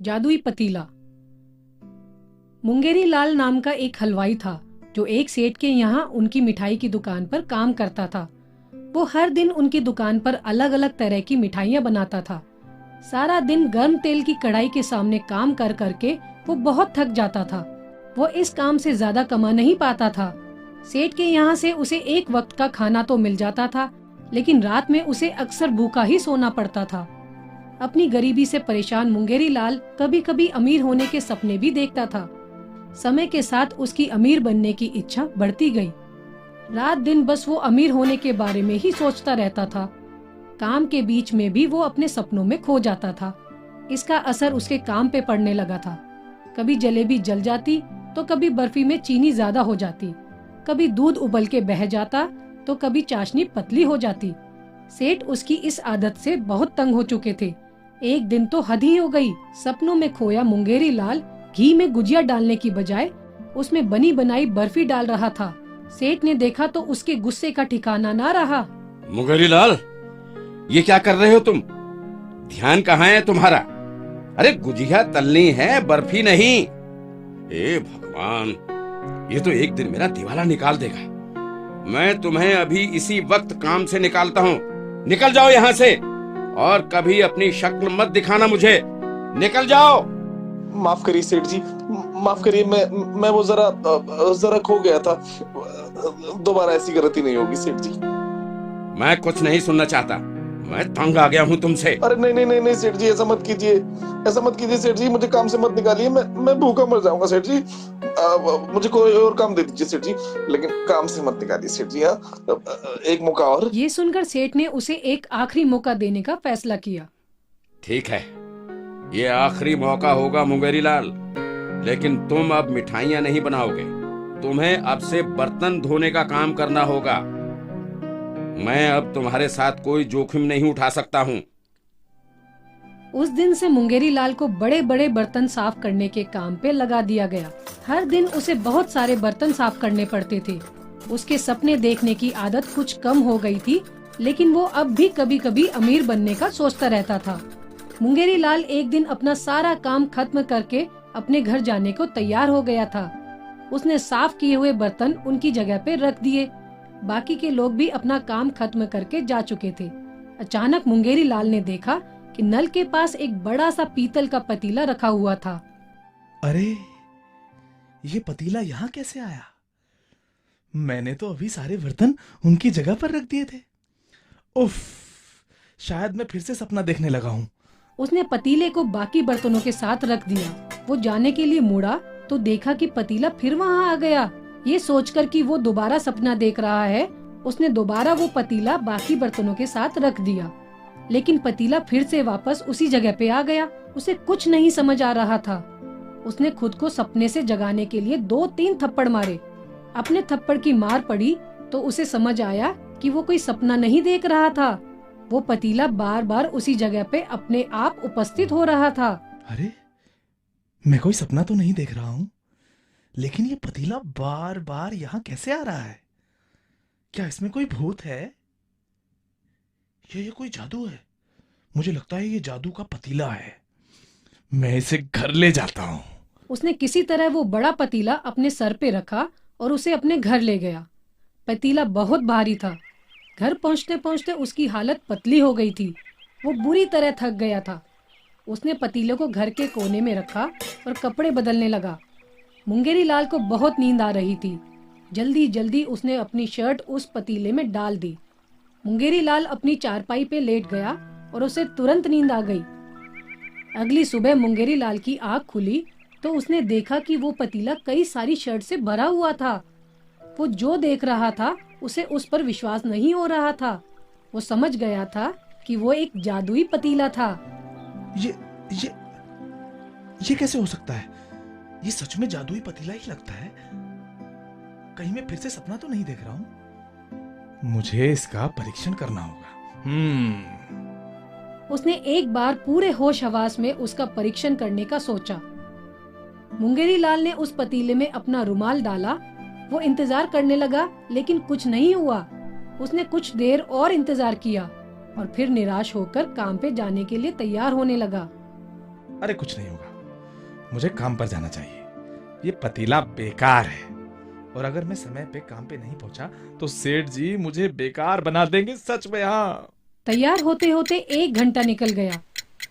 जादुई पतीला। मुंगेरी लाल नाम का एक हलवाई था जो एक सेठ के यहाँ उनकी मिठाई की दुकान पर काम करता था। वो हर दिन उनकी दुकान पर अलग अलग तरह की मिठाइयाँ बनाता था। सारा दिन गर्म तेल की कढ़ाई के सामने काम कर करके वो बहुत थक जाता था। वो इस काम से ज्यादा कमा नहीं पाता था। सेठ के यहाँ से उसे एक वक्त का खाना तो मिल जाता था, लेकिन रात में उसे अक्सर भूखा ही सोना पड़ता था। अपनी गरीबी से परेशान मुंगेरी लाल कभी कभी अमीर होने के सपने भी देखता था। समय के साथ उसकी अमीर बनने की इच्छा बढ़ती गई। रात दिन बस वो अमीर होने के बारे में ही सोचता रहता था। काम के बीच में भी वो अपने सपनों में खो जाता था। इसका असर उसके काम पे पड़ने लगा था। कभी जलेबी जल जाती तो कभी बर्फी में चीनी ज्यादा हो जाती, कभी दूध उबल के बह जाता तो कभी चाशनी पतली हो जाती। सेठ उसकी इस आदत से बहुत तंग हो चुके थे। एक दिन तो हद ही हो गई। सपनों में खोया मुंगेरी लाल घी में गुजिया डालने की बजाय उसमें बनी बनाई बर्फी डाल रहा था। सेठ ने देखा तो उसके गुस्से का ठिकाना ना रहा। मुंगेरी लाल, ये क्या कर रहे हो तुम? ध्यान कहाँ है तुम्हारा? अरे गुजिया तलनी है, बर्फी नहीं। हे भगवान, ये तो एक दिन मेरा दिवाला निकाल देगा। मैं तुम्हें अभी इसी वक्त काम से निकालता हूँ। निकल जाओ यहाँ से, और कभी अपनी शक्ल मत दिखाना मुझे। निकल जाओ। माफ करिए सेठ जी, माफ करिए। मैं वो जरा खो गया था। दोबारा ऐसी गलती नहीं होगी सेठ जी। मैं कुछ नहीं सुनना चाहता। मैं तंग आ गया हूँ तुमसे। अरे नहीं नहीं नहीं नहीं सेठ जी, ऐसा मत कीजिए, ऐसा मत कीजिए सेठ जी। मुझे काम से मत निकालिए, मैं भूखा मर जाऊंगा सेठ जी। मुझे कोई और काम दे दीजिए सेठ जी, लेकिन काम से मत निकालिए सेठ जी। हाँ, एक मौका और। ये सुनकर सेठ ने उसे एक आखिरी मौका देने का फैसला किया। ठीक है, ये आखिरी मौका होगा मुंगेरी लाल, लेकिन तुम अब मिठाइयाँ नहीं बनाओगे। तुम्हें अब से बर्तन धोने का काम करना होगा। मैं अब तुम्हारे साथ कोई जोखिम नहीं उठा सकता हूँ। उस दिन से मुंगेरी लाल को बड़े बड़े बर्तन साफ करने के काम पे लगा दिया गया। हर दिन उसे बहुत सारे बर्तन साफ करने पड़ते थे। उसके सपने देखने की आदत कुछ कम हो गई थी, लेकिन वो अब भी कभी कभी अमीर बनने का सोचता रहता था। मुंगेरी लाल एक दिन अपना सारा काम खत्म करके अपने घर जाने को तैयार हो गया था। उसने साफ किए हुए बर्तन उनकी जगह पे रख दिए। बाकी के लोग भी अपना काम खत्म करके जा चुके थे। अचानक मुंगेरी लाल ने देखा कि नल के पास एक बड़ा सा पीतल का पतीला रखा हुआ था। अरे, ये पतीला यहाँ कैसे आया? मैंने तो अभी सारे बर्तन उनकी जगह पर रख दिए थे। उफ, शायद मैं फिर से सपना देखने लगा हूँ। उसने पतीले को बाकी बर्तनों के साथ रख दिया। वो जाने के लिए मुड़ा तो देखा कि पतीला फिर वहाँ आ गया। ये सोचकर कि वो दोबारा सपना देख रहा है, उसने दोबारा वो पतीला बाकी बर्तनों के साथ रख दिया, लेकिन पतीला फिर से वापस उसी जगह पे आ गया। उसे कुछ नहीं समझ आ रहा था। उसने खुद को सपने से जगाने के लिए 2-3 थप्पड़ मारे। अपने थप्पड़ की मार पड़ी तो उसे समझ आया कि वो कोई सपना नहीं देख रहा था। वो पतीला बार बार उसी जगह पे अपने आप उपस्थित हो रहा था। अरे, मैं कोई सपना तो नहीं देख रहा हूँ, लेकिन ये पतीला बार बार यहाँ कैसे आ रहा है? क्या इसमें कोई भूत है? ये कोई जादू है? मुझे लगता है ये जादू का पतीला है। मैं इसे घर ले जाता हूँ। उसने किसी तरह वो बड़ा पतीला अपने सर पे रखा और उसे अपने घर ले गया। पतीला बहुत भारी था। घर पहुंचते पहुंचते उसकी हालत पतली हो गई थी। वो बुरी तरह थक गया था। उसने पतीले को घर के कोने में रखा और कपड़े बदलने लगा। मुंगेरी लाल को बहुत नींद आ रही थी। जल्दी जल्दी उसने अपनी शर्ट उस पतीले में डाल दी। मुंगेरी लाल अपनी चारपाई पे लेट गया और उसे तुरंत नींद आ गई। अगली सुबह मुंगेरी लाल की आँख खुली तो उसने देखा कि वो पतीला कई सारी शर्ट से भरा हुआ था। वो जो देख रहा था उसे उस पर विश्वास नहीं हो रहा था। वो समझ गया था कि वो एक जादुई पतीला था। ये कैसे हो सकता है? ये सच में जादुई पतीला ही लगता है। कहीं मैं फिर से सपना तो नहीं देख रहा हूँ। मुझे इसका परीक्षण करना होगा। उसने एक बार पूरे होश हवास में उसका परीक्षण करने का सोचा। मुंगेरी लाल ने उस पतीले में अपना रुमाल डाला। वो इंतजार करने लगा, लेकिन कुछ नहीं हुआ। उसने कुछ देर और इंतजार किया और फिर निराश होकर काम पे जाने के लिए तैयार होने लगा। अरे कुछ नहीं होगा, मुझे काम पर जाना चाहिए। ये पतीला बेकार है, और अगर मैं समय पे काम पे नहीं पहुंचा तो सेठ जी मुझे बेकार बना देंगे, सच में। हाँ। तैयार होते होते 1 घंटा निकल गया।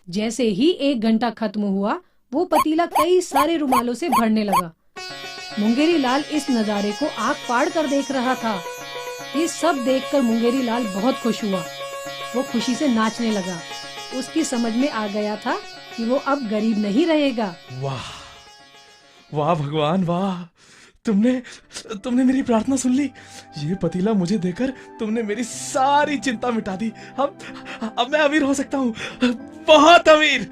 जैसे ही 1 घंटा खत्म हुआ, वो पतीला कई सारे रुमालों से भरने लगा। मुंगेरी लाल इस नजारे को आंख फाड़ कर देख रहा था। ये सब देखकर मुंगेरी लाल बहुत खुश हुआ। वो खुशी से नाचने लगा। उसकी समझ में आ गया था कि वो अब गरीब नहीं रहेगा। वाह वाह भगवान वाह, तुमने मेरी प्रार्थना सुन ली। ये पतीला मुझे देकर तुमने मेरी सारी चिंता मिटा दी। अब मैं अमीर हो सकता हूँ, बहुत अमीर।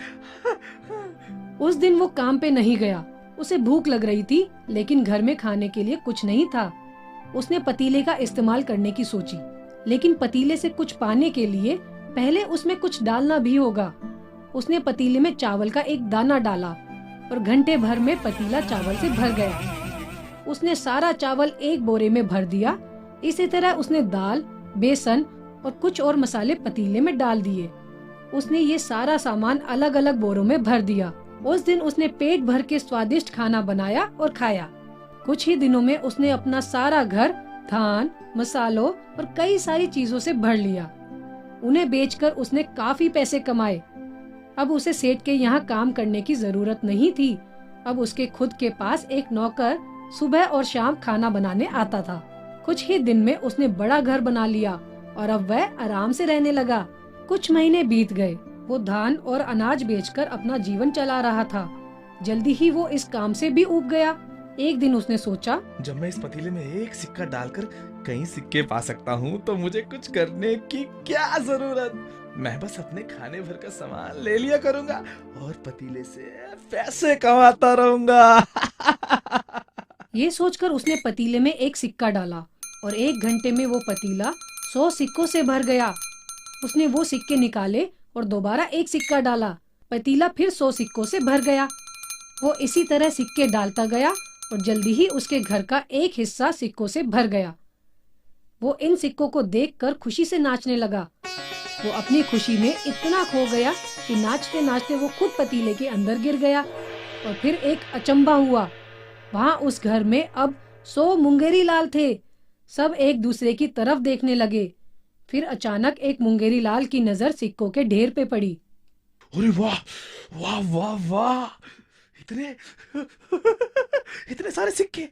उस दिन वो काम पे नहीं गया। उसे भूख लग रही थी, लेकिन घर में खाने के लिए कुछ नहीं था। उसने पतीले का इस्तेमाल करने की सोची, लेकिन पतीले से कुछ पाने के लिए पहले उसमें कुछ डालना भी होगा। उसने पतीले में चावल का एक दाना डाला और घंटे भर में पतीला चावल से भर गया। उसने सारा चावल एक बोरे में भर दिया। इसी तरह उसने दाल, बेसन और कुछ और मसाले पतीले में डाल दिए। उसने ये सारा सामान अलग अलग बोरों में भर दिया। उस दिन उसने पेट भर के स्वादिष्ट खाना बनाया और खाया। कुछ ही दिनों में उसने अपना सारा घर धान, मसालों और कई सारी चीजों से भर लिया। उन्हें बेचकर उसने काफी पैसे कमाए। अब उसे सेठ के यहाँ काम करने की जरूरत नहीं थी। अब उसके खुद के पास एक नौकर सुबह और शाम खाना बनाने आता था। कुछ ही दिन में उसने बड़ा घर बना लिया और अब वह आराम से रहने लगा। कुछ महीने बीत गए। वो धान और अनाज बेचकर अपना जीवन चला रहा था। जल्दी ही वो इस काम से भी ऊब गया। एक दिन उसने सोचा, जब मैं इस पतीले में एक सिक्का डालकर कई सिक्के पा सकता हूँ तो मुझे कुछ करने की क्या जरूरत। मैं बस अपने खाने भर का सामान ले लिया करूँगा और पतीले से पैसे कमाता रहूंगा। ये सोचकर उसने पतीले में एक सिक्का डाला और 1 घंटे में वो पतीला 100 सिक्कों से भर गया। उसने वो सिक्के निकाले और दोबारा एक सिक्का डाला। पतीला फिर 100 सिक्कों से भर गया। वो इसी तरह सिक्के डालता गया और जल्दी ही उसके घर का एक हिस्सा सिक्कों से भर गया। वो इन सिक्कों को देखकर खुशी से नाचने लगा। वो अपनी खुशी में इतना खो गया कि नाचते नाचते वो खुद पतीले के अंदर गिर गया। और फिर एक अचंभा हुआ। वहाँ उस घर में अब 100 मुंगेरी लाल थे। सब एक दूसरे की तरफ देखने लगे। फिर अचानक एक मुंगेरी लाल की नजर सिक्कों के ढेर पे पड़ी। अरे वाह वाह वाह वाह, इतने सारे सिक्के,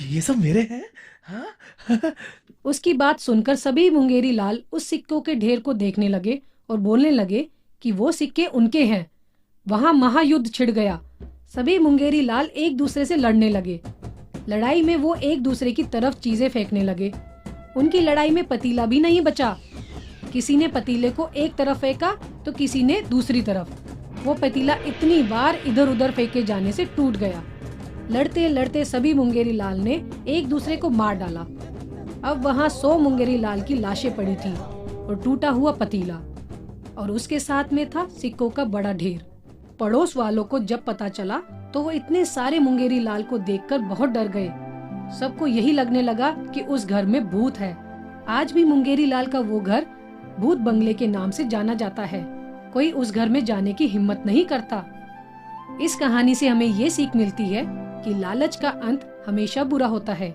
ये सब मेरे हैं। हाँ? उसकी बात सुनकर सभी मुंगेरी लाल उस सिक्कों के ढेर को देखने लगे और बोलने लगे कि वो सिक्के उनके हैं। वहाँ महायुद्ध छिड़ गया। सभी मुंगेरी लाल एक दूसरे से लड़ने लगे। लड़ाई में वो एक दूसरे की तरफ चीजें फेंकने लगे। उनकी लड़ाई में पतीला भी नहीं बचा। किसी ने पतीले को एक तरफ फेंका तो किसी ने दूसरी तरफ। वो पतीला इतनी बार इधर उधर फेंके जाने से टूट गया। लड़ते लड़ते सभी मुंगेरी लाल ने एक दूसरे को मार डाला। अब वहाँ 100 मुंगेरी लाल की लाशें पड़ी थी और टूटा हुआ पतीला, और उसके साथ में था सिक्कों का बड़ा ढेर। पड़ोस वालों को जब पता चला तो वो इतने सारे मुंगेरी लाल को देखकर बहुत डर गए। सबको यही लगने लगा कि उस घर में भूत है। आज भी मुंगेरी लाल का वो घर भूत बंगले के नाम से जाना जाता है। कोई उस घर में जाने की हिम्मत नहीं करता। इस कहानी से हमें ये सीख मिलती है कि लालच का अंत हमेशा बुरा होता है।